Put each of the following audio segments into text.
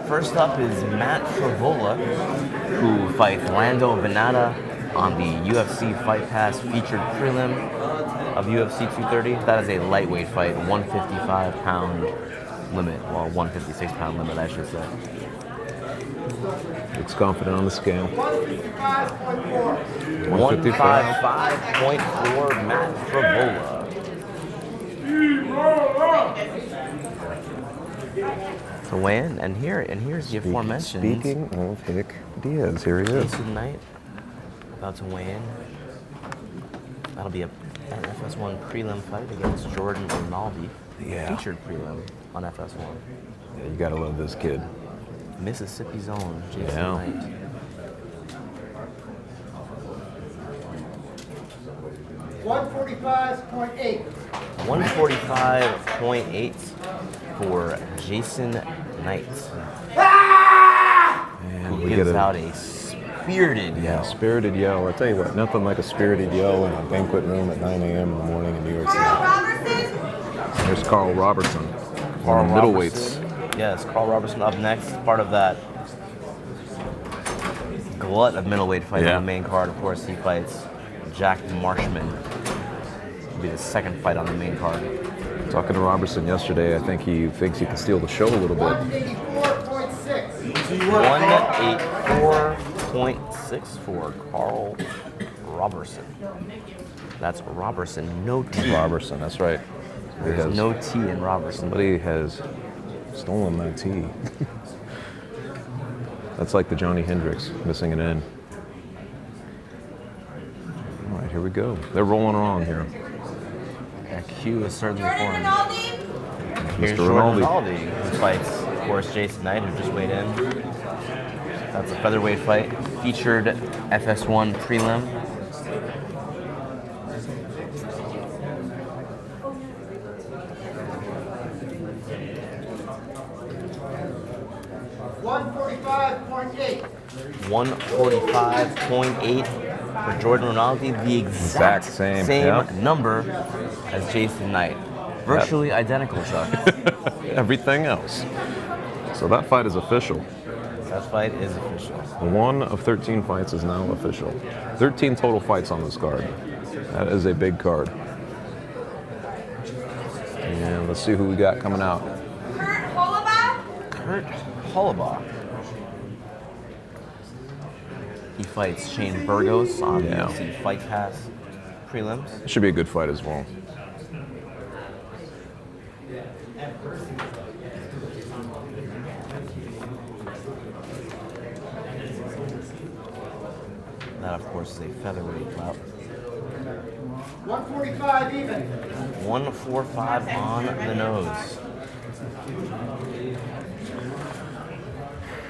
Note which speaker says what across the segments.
Speaker 1: First up is Matt Travola, who fights Lando Venata on the UFC Fight Pass featured prelim of UFC 230. That is a lightweight fight, 155-pound limit, well, 156-pound limit, I should say.
Speaker 2: Looks confident on the scale.
Speaker 1: 155.4 Matt Travola. To win, and here's the aforementioned.
Speaker 2: Speaking of Hick Diaz, here he is.
Speaker 1: Jason Knight, about to weigh in. That'll be an FS1 prelim fight against Jordan Rinaldi.
Speaker 2: Yeah.
Speaker 1: Featured prelim on FS1.
Speaker 2: Yeah, you gotta love this kid.
Speaker 1: Mississippi's own Jason Knight.
Speaker 3: 145.8.
Speaker 1: 145.8 for Jason Knight.
Speaker 2: And
Speaker 1: Who
Speaker 2: we
Speaker 1: gives
Speaker 2: get
Speaker 1: out a spirited
Speaker 2: Yeah,
Speaker 1: yell.
Speaker 2: spirited yell. I tell you what, nothing like a spirited yell in a banquet room at 9 a.m. in the morning in New York City. There's Carl Robertson,
Speaker 1: Carl
Speaker 2: middleweights.
Speaker 1: Robertson. Yes, Carl Robertson up next, part of that glut of middleweight fights on the main card. Of course, he fights Jack Marshman. It'll be the second fight on the main card.
Speaker 2: Talking to Robertson yesterday, I think he thinks he can steal the show a little bit.
Speaker 1: 184.6 for Carl Robertson. That's Robertson, no T.
Speaker 2: Robertson, that's right.
Speaker 1: There's no T in Robertson.
Speaker 2: Somebody has stolen my T. That's like the Johnny Hendricks missing an N. All right, here we go. They're rolling along here.
Speaker 1: That Q is certainly formed. Here's
Speaker 2: Mr.
Speaker 1: Jordan
Speaker 2: Rinaldi.
Speaker 1: Rinaldi, who fights, of course, Jason Knight, who just weighed in. That's a featherweight fight. Featured FS1 prelim.
Speaker 3: $145.8.
Speaker 1: 145.8 for Jordan Rinaldi, the exact same number as Jason Knight. Virtually identical, Chuck.
Speaker 2: Everything else. So that fight is official.
Speaker 1: That fight is official.
Speaker 2: 1 of 13 fights is now official. 13 total fights on this card. That is a big card. And let's see who we got coming out.
Speaker 1: Kurt Hollabaugh. He fights Shane Burgos on the UFC Fight Pass prelims.
Speaker 2: It should be a good fight as well.
Speaker 1: That, of course, is a featherweight bout.
Speaker 3: 145 even.
Speaker 1: 145 on the nose.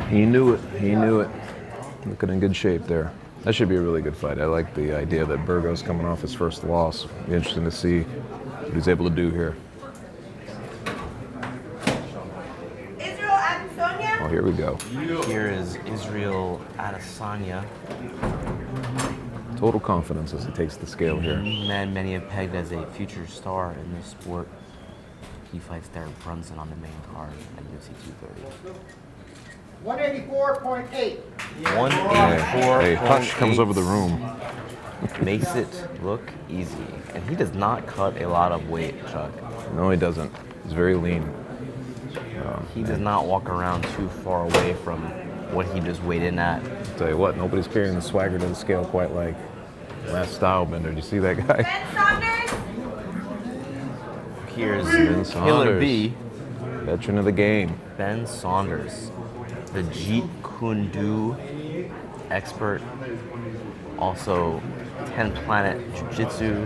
Speaker 2: He knew it. He knew it. Looking in good shape there. That should be a really good fight. I like the idea that Burgos coming off his first loss. Be interesting to see what he's able to do here. Oh, here we go.
Speaker 1: Here is Israel Adesanya.
Speaker 2: Total confidence as he takes the scale here.
Speaker 1: Man, many have pegged as a future star in this sport. He fights Derek Brunson on the main card at UFC 230.
Speaker 3: 184.8.
Speaker 1: 184.
Speaker 2: Hey, hush comes over the room.
Speaker 1: Makes it look easy. And he does not cut a lot of weight, Chuck.
Speaker 2: No, he doesn't. He's very lean.
Speaker 1: He does not walk around too far away from what he just weighed in at.
Speaker 2: I'll tell you what, nobody's carrying the swagger to the scale quite like last Stylebender. Did you see that guy?
Speaker 1: Here's
Speaker 2: Ben
Speaker 1: Killer
Speaker 2: Saunders,
Speaker 1: B.
Speaker 2: veteran of the game.
Speaker 1: Ben Saunders, the Jeet Kune Do expert, also 10 Planet Jiu-Jitsu,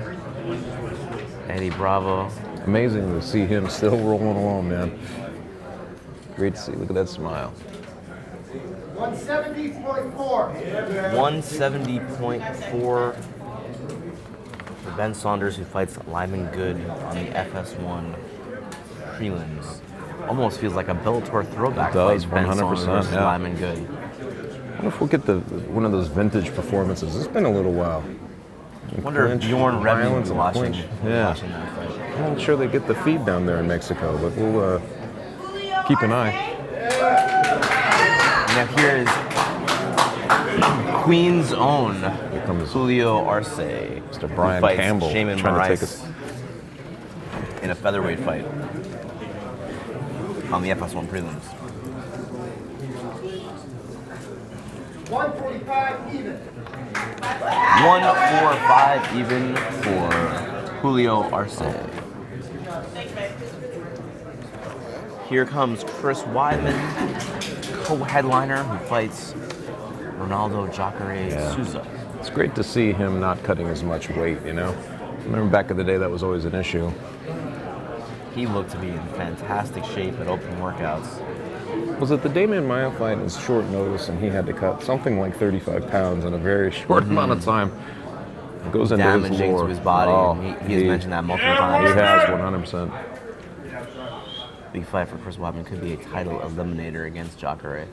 Speaker 1: Eddie Bravo.
Speaker 2: Amazing to see him still rolling along, man. Great to see. Look at that smile.
Speaker 3: 170.4.
Speaker 1: 170.4 for Ben Saunders, who fights Lyman Good on the FS1 prelims. Almost feels like a Bellator throwback.
Speaker 2: It does,
Speaker 1: fight, Ben
Speaker 2: 100%,
Speaker 1: Saunders versus
Speaker 2: yeah.
Speaker 1: Lyman Good.
Speaker 2: I wonder if we'll get one of those vintage performances. It's been a little while.
Speaker 1: I wonder if Bjorn Revy
Speaker 2: violence
Speaker 1: was
Speaker 2: and
Speaker 1: watching,
Speaker 2: clinch.
Speaker 1: watching that fight.
Speaker 2: I'm not sure they get the feed down there in Mexico, but we'll keep an eye.
Speaker 1: Now here is Queen's own
Speaker 2: comes
Speaker 1: Julio Arce.
Speaker 2: Mr. Brian
Speaker 1: fights
Speaker 2: Campbell
Speaker 1: Shaman
Speaker 2: trying to take
Speaker 1: Moraes
Speaker 2: us.
Speaker 1: in a featherweight fight on the FS1 prelims.
Speaker 3: 145 even.
Speaker 1: 1-4-5 even for Julio Arce. Here comes Chris Weidman, co-headliner, who fights Ronaldo Jacare Souza.
Speaker 2: It's great to see him not cutting as much weight, you know? I remember back in the day that was always an issue.
Speaker 1: He looked to be in fantastic shape at open workouts.
Speaker 2: Was it the Damian Maia fight? It was short notice, and he had to cut something like 35 pounds in a very short amount of time. It goes into his
Speaker 1: Damaging
Speaker 2: lore.
Speaker 1: to his body.
Speaker 2: Oh,
Speaker 1: and he has mentioned that multiple times.
Speaker 2: He has 100%.
Speaker 1: Big fight for Chris Weidman. Could be a title eliminator against Jacare.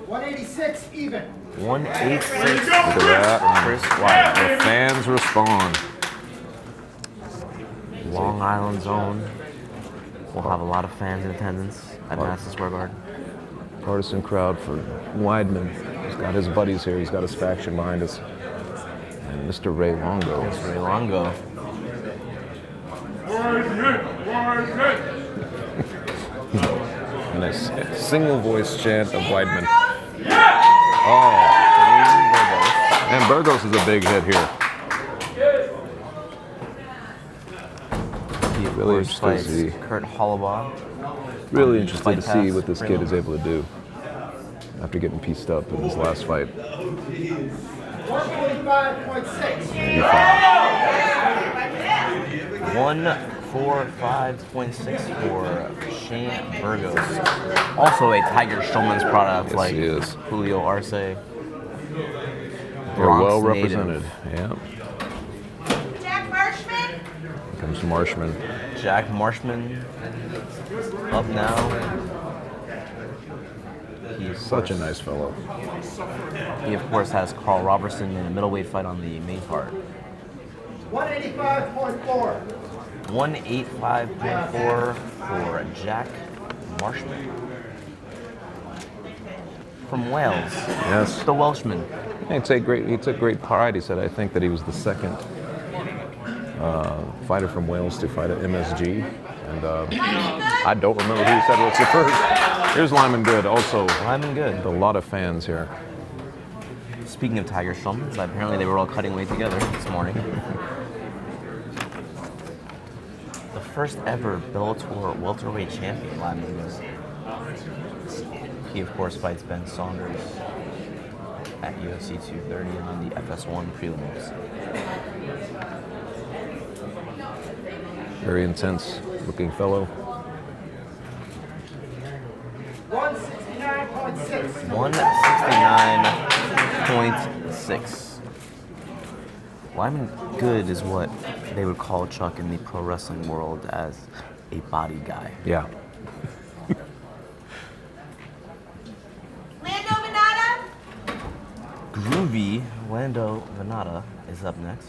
Speaker 3: 186 even.
Speaker 1: 186
Speaker 2: Look at that.
Speaker 1: for Chris Weidman.
Speaker 2: The fans respond.
Speaker 1: Long Island zone. We'll have a lot of fans in attendance at Madison Square Garden.
Speaker 2: Partisan crowd for Weidman. He's got his buddies here. He's got his faction behind us. And Mr. Ray Longo.
Speaker 1: Ray Longo.
Speaker 2: And a single voice chant of Weidman.
Speaker 1: Oh,
Speaker 2: And Burgos is a big hit here.
Speaker 1: he of
Speaker 2: Really
Speaker 1: course
Speaker 2: interesting to
Speaker 1: fights
Speaker 2: see.
Speaker 1: Kurt Hollabaugh.
Speaker 2: Really interesting to
Speaker 1: Fight
Speaker 2: see
Speaker 1: pass
Speaker 2: what this kid is
Speaker 1: prelim.
Speaker 2: able to do after getting pieced up in his last fight.
Speaker 3: 145.6.
Speaker 1: 145.6 for Shane Burgos. Also a Tiger Showman's product
Speaker 2: Yes,
Speaker 1: like
Speaker 2: he is.
Speaker 1: Julio Arce.
Speaker 2: They're
Speaker 1: Bronx
Speaker 2: well
Speaker 1: native.
Speaker 2: represented. Yeah.
Speaker 3: Jack Marshman.
Speaker 2: Here comes Marshman.
Speaker 1: Jack Marshman up now. He of
Speaker 2: Such a
Speaker 1: course-
Speaker 2: nice fellow.
Speaker 1: He of course has Carl Robertson in a middleweight fight on the main card.
Speaker 3: 185.4.
Speaker 1: 185.4 for Jack Marshman. From Wales.
Speaker 2: Yes.
Speaker 1: The Welshman.
Speaker 2: He took great pride. He said, I think that he was the second fighter from Wales to fight at MSG. And I don't remember who he said was the first. Here's Lyman Good, also
Speaker 1: Lyman Good.
Speaker 2: a lot of fans here.
Speaker 1: Speaking of Tiger Showmans, apparently they were all cutting weight together this morning. The first ever Bellator welterweight champion, Lyman was. He of course fights Ben Saunders at UFC 230 on the FS1 prelims.
Speaker 2: Very intense looking fellow.
Speaker 3: 169.6.
Speaker 1: 169.6. Lyman Good is what they would call Chuck in the pro wrestling world as a body guy.
Speaker 2: Yeah.
Speaker 3: Lando Manata.
Speaker 1: Groovy Lando Venata is up next.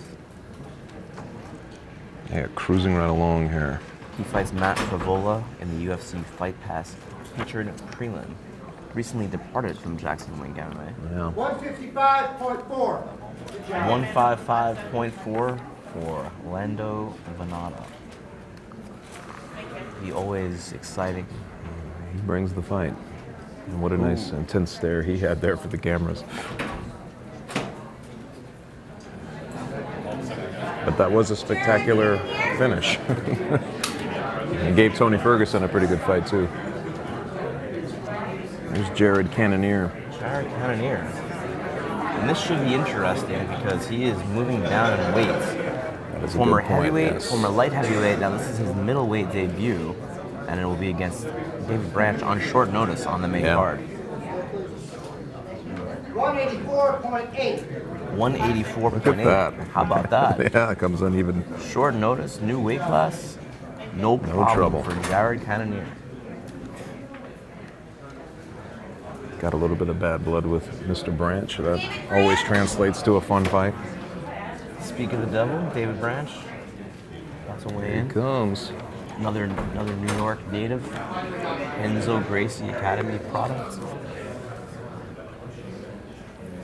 Speaker 2: Yeah, cruising right along here.
Speaker 1: He fights Matt Favola in the UFC Fight Pass featured prelim. Recently departed from Jackson Wing MMA.
Speaker 2: Yeah.
Speaker 3: 155.4.
Speaker 1: 155.4 for Lando Venata. The always exciting.
Speaker 2: He brings the fight. And what a nice intense stare he had there for the cameras. But that was a spectacular finish. He gave Tony Ferguson a pretty good fight too. There's Jared Cannonier.
Speaker 1: Jared Cannonier. And this should be interesting because he is moving down in weight.
Speaker 2: That is a
Speaker 1: Former
Speaker 2: good point,
Speaker 1: heavyweight,
Speaker 2: yes.
Speaker 1: former light heavyweight. Now this is his middleweight debut, and it will be against David Branch on short notice on the main card.
Speaker 3: 184.8.
Speaker 1: 184.8.
Speaker 2: Look at that.
Speaker 1: How about that?
Speaker 2: Yeah, it comes uneven.
Speaker 1: Short notice, new weight class, no problem
Speaker 2: trouble.
Speaker 1: for Jared Cannonier.
Speaker 2: Got a little bit of bad blood with Mr. Branch. That always translates to a fun fight.
Speaker 1: Speak of the devil, David Branch. That's a way
Speaker 2: Here
Speaker 1: in.
Speaker 2: he comes.
Speaker 1: Another New York native. Enzo Gracie Academy product.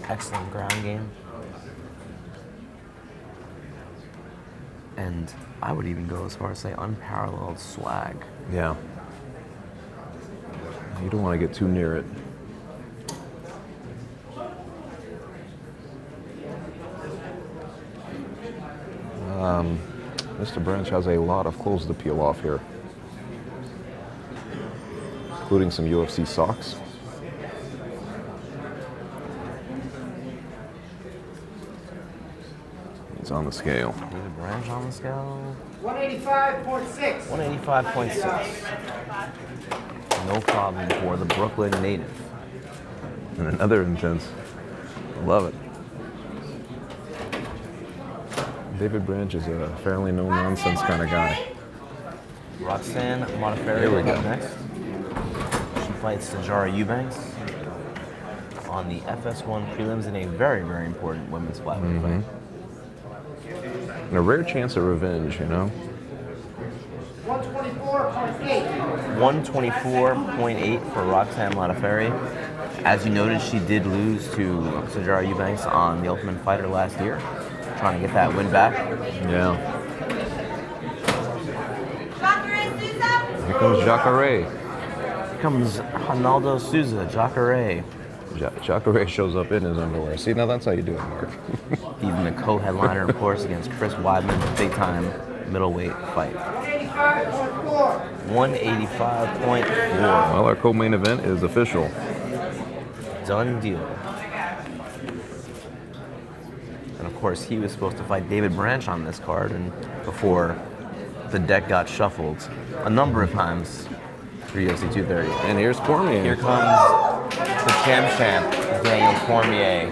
Speaker 1: Excellent ground game. And I would even go as far as say unparalleled swag.
Speaker 2: Yeah. You don't want to get too near it. Mr. Branch has a lot of clothes to peel off here, including some UFC socks. He's on the scale.
Speaker 1: David Branch on the scale.
Speaker 3: 185.6.
Speaker 1: 185.6. No problem for the Brooklyn native.
Speaker 2: And another intense. Love it. David Branch is a fairly no-nonsense kind of guy.
Speaker 1: Roxanne Modafferi
Speaker 2: Here we go.
Speaker 1: up next. She fights Tajara Eubanks on the FS1 prelims in a very, very important women's flyweight fight.
Speaker 2: And a rare chance of revenge, you know?
Speaker 3: 124.8.
Speaker 1: 124.8 for Roxanne Modafferi. As you noted, she did lose to Tajara Eubanks on The Ultimate Fighter last year, trying to get that win back.
Speaker 2: Yeah. Here comes Jacare.
Speaker 1: Here comes Ronaldo Souza, Jacare.
Speaker 2: Jacare shows up in his underwear. See, now that's how you do it, Mark.
Speaker 1: Even the co-headliner, of course, against Chris Weidman, big-time middleweight fight.
Speaker 3: 185.4.
Speaker 1: 185.4.
Speaker 2: Well, our co-main event is official.
Speaker 1: Done deal. And of course, he was supposed to fight David Branch on this card, and before the deck got shuffled a number of times for UFC 230.
Speaker 2: And here's Cormier.
Speaker 1: Here comes the champ, Daniel Cormier.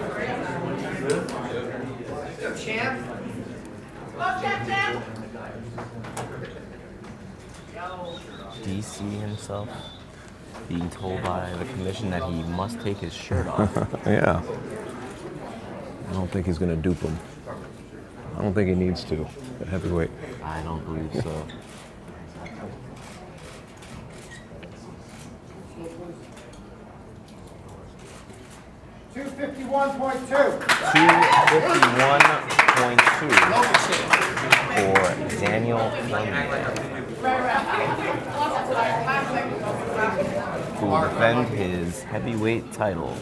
Speaker 3: Champ.
Speaker 1: DC himself being told by the commission that he must take his shirt off.
Speaker 2: Yeah. I don't think he's going to dupe him. I don't think he needs to at heavyweight.
Speaker 1: I don't believe so.
Speaker 3: $251.2.
Speaker 1: 251.2 for Daniel Cormier, who will defend his heavyweight title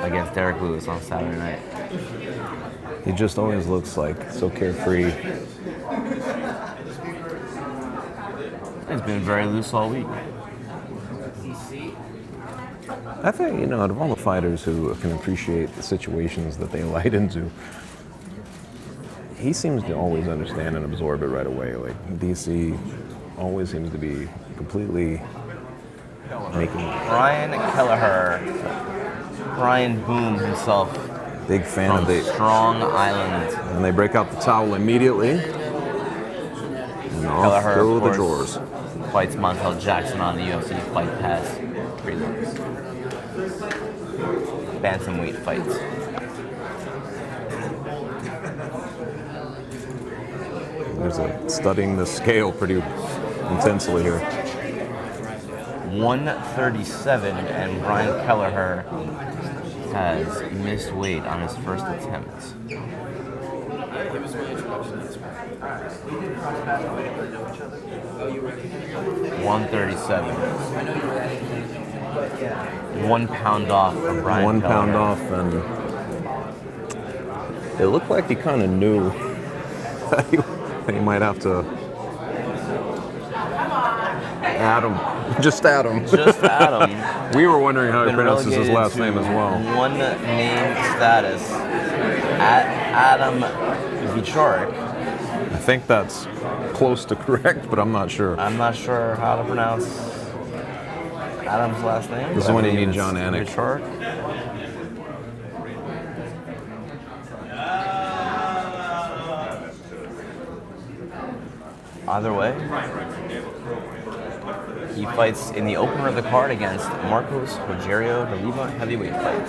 Speaker 1: against Derek Lewis on Saturday night.
Speaker 2: He just always looks like so carefree.
Speaker 1: He's been very loose all week.
Speaker 2: I think, you know, out of all the fighters who can appreciate the situations that they light into, he seems to always understand and absorb it right away. Like, DC always seems to be completely making
Speaker 1: Brian Kelleher, Brian Boom himself,
Speaker 2: big fan
Speaker 1: from
Speaker 2: of the.
Speaker 1: Strong Island.
Speaker 2: And they break out the towel immediately. And off
Speaker 1: Kelleher,
Speaker 2: go
Speaker 1: of
Speaker 2: the
Speaker 1: course,
Speaker 2: drawers.
Speaker 1: fights Montel Jackson on the UFC Fight Pass prelims. Bantamweight fights.
Speaker 2: There's a studying the scale pretty intensely here.
Speaker 1: 137, and Brian Kelleher has missed weight on his first attempt. 137. 1 pound off from Brian
Speaker 2: 1
Speaker 1: Kelleher.
Speaker 2: pound off, and it looked like he kind of knew that he might have to add him. Just add him.
Speaker 1: Just Adam.
Speaker 2: We were wondering how he
Speaker 1: Been
Speaker 2: pronounces his
Speaker 1: relegated
Speaker 2: last name
Speaker 1: to
Speaker 2: as well.
Speaker 1: One name status at Adam Vichorik.
Speaker 2: I think that's close to correct, but I'm not sure.
Speaker 1: I'm not sure how to pronounce Adam's last name.
Speaker 2: This is
Speaker 1: but I
Speaker 2: when you
Speaker 1: believe
Speaker 2: need
Speaker 1: it's
Speaker 2: John Anik.
Speaker 1: Vichorik. Either way, he fights in the opener of the card against Marcos Rogerio de Lima heavyweight fight.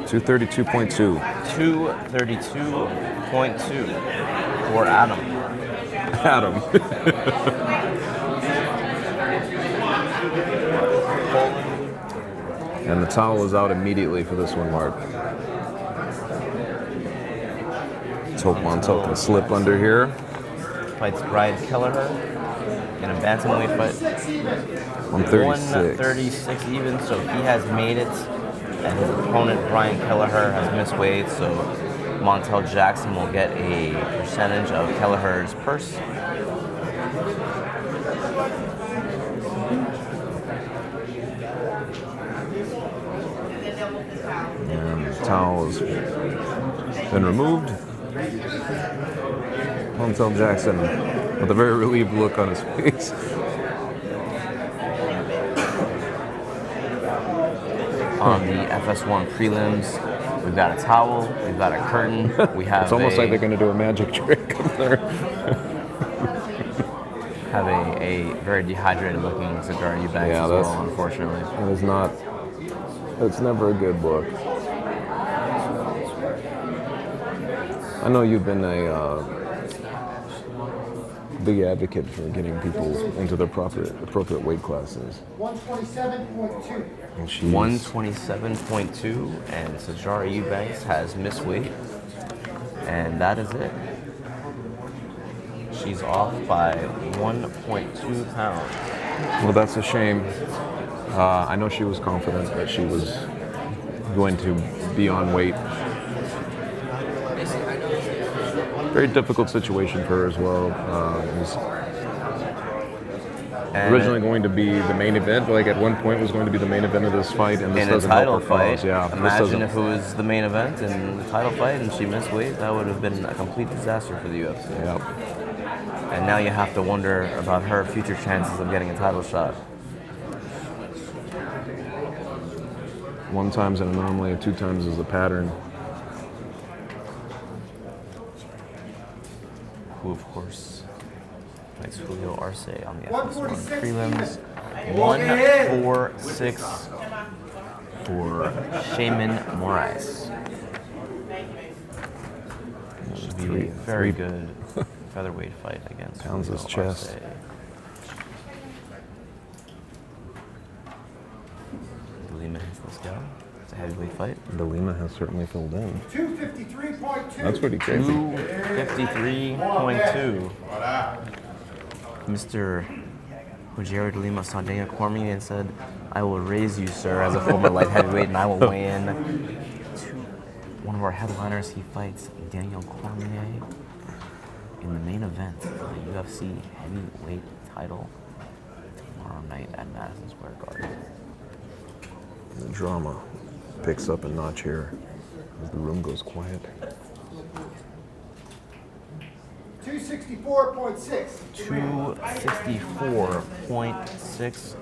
Speaker 2: 232.2.
Speaker 1: 232.2 for Adam.
Speaker 2: Adam. And the towel is out immediately for this one, Mark. Let's hope Montel can slip under here.
Speaker 1: Fights Brian Kelleher in a bantamweight fight.
Speaker 2: 136.
Speaker 1: 136 even, so he has made it. And his opponent, Brian Kelleher, has missed weight, so Montel Jackson will get a percentage of Kelleher's purse.
Speaker 2: And the towel has been removed. Montel Jackson with a very relieved look on his face.
Speaker 1: On the FS1 prelims, we've got a towel, we've got a curtain, we have
Speaker 2: It's almost like they're going to do a magic trick up there.
Speaker 1: have a very dehydrated looking Cigar Eubanks
Speaker 2: Yeah,
Speaker 1: as
Speaker 2: that's-
Speaker 1: well, unfortunately.
Speaker 2: It is not. It's never a good look. I know you've been a big advocate for getting people into the appropriate weight classes.
Speaker 3: 127.2.
Speaker 2: And she's
Speaker 1: 127.2, and Sajara Eubanks has missed weight, and that is it. She's off by 1.2 pounds.
Speaker 2: Well, that's a shame. I know she was confident that she was going to be on weight. Very difficult situation for her as well. It was originally going to be the main event. Like at one point, was going to be the main event of this fight, and this
Speaker 1: In a
Speaker 2: doesn't
Speaker 1: title
Speaker 2: help her
Speaker 1: fight,
Speaker 2: cause. Yeah, this
Speaker 1: imagine
Speaker 2: doesn't-
Speaker 1: if it was the main event and the title fight and she missed weight, that would have been a complete disaster for the UFC.
Speaker 2: Yeah.
Speaker 1: And now you have to wonder about her future chances of getting a title shot.
Speaker 2: One time's an anomaly, two times is the pattern.
Speaker 1: Who, of course, fights Julio Arce on the FS1
Speaker 3: 146
Speaker 1: prelims.
Speaker 3: even.
Speaker 1: 146 for Shaman Moraes. Should be a very good featherweight fight against
Speaker 2: Pounds
Speaker 1: Julio
Speaker 2: his chest.
Speaker 1: Arce. Lima hits the scale. It's a heavyweight fight.
Speaker 2: De Lima has certainly filled in.
Speaker 3: 253.2.
Speaker 2: That's pretty crazy.
Speaker 1: 253.2. Mr. Rogério de Lima saw Daniel Cormier and said, "I will raise you, sir, as a former light heavyweight, and I will weigh in." One of our headliners, he fights Daniel Cormier in the main event for the UFC heavyweight title tomorrow night at Madison Square Garden.
Speaker 2: The drama picks up a notch here as the room goes quiet.
Speaker 3: 264.6.
Speaker 1: 264.6.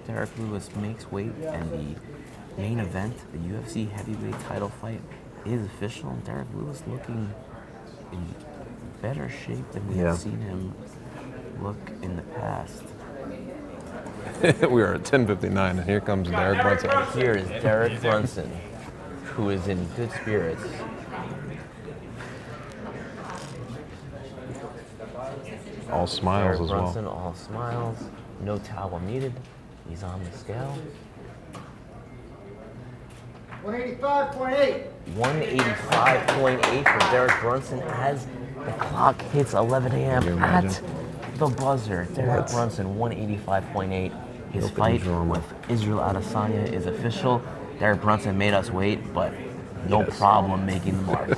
Speaker 1: Derek Lewis makes weight, and the main event, the UFC heavyweight title fight, is official. Derek Lewis looking in better shape than we have seen him look in the past.
Speaker 2: We are at 10:59, and here comes Derek Brunson.
Speaker 1: Here is Derek Brunson, who is in good spirits.
Speaker 2: All smiles
Speaker 1: Derek
Speaker 2: as well.
Speaker 1: Brunson, all smiles. No towel needed. He's on the scale.
Speaker 3: 185.8.
Speaker 1: 185.8 for Derek Brunson as the clock hits 11
Speaker 2: Can you
Speaker 1: a.m.
Speaker 2: imagine?
Speaker 1: at the buzzer. Derek Brunson, 185.8. His
Speaker 2: Look at the
Speaker 1: fight
Speaker 2: drama.
Speaker 1: with Israel Adesanya is official. Derek Brunson made us wait, but no
Speaker 2: Yes.
Speaker 1: problem making the mark.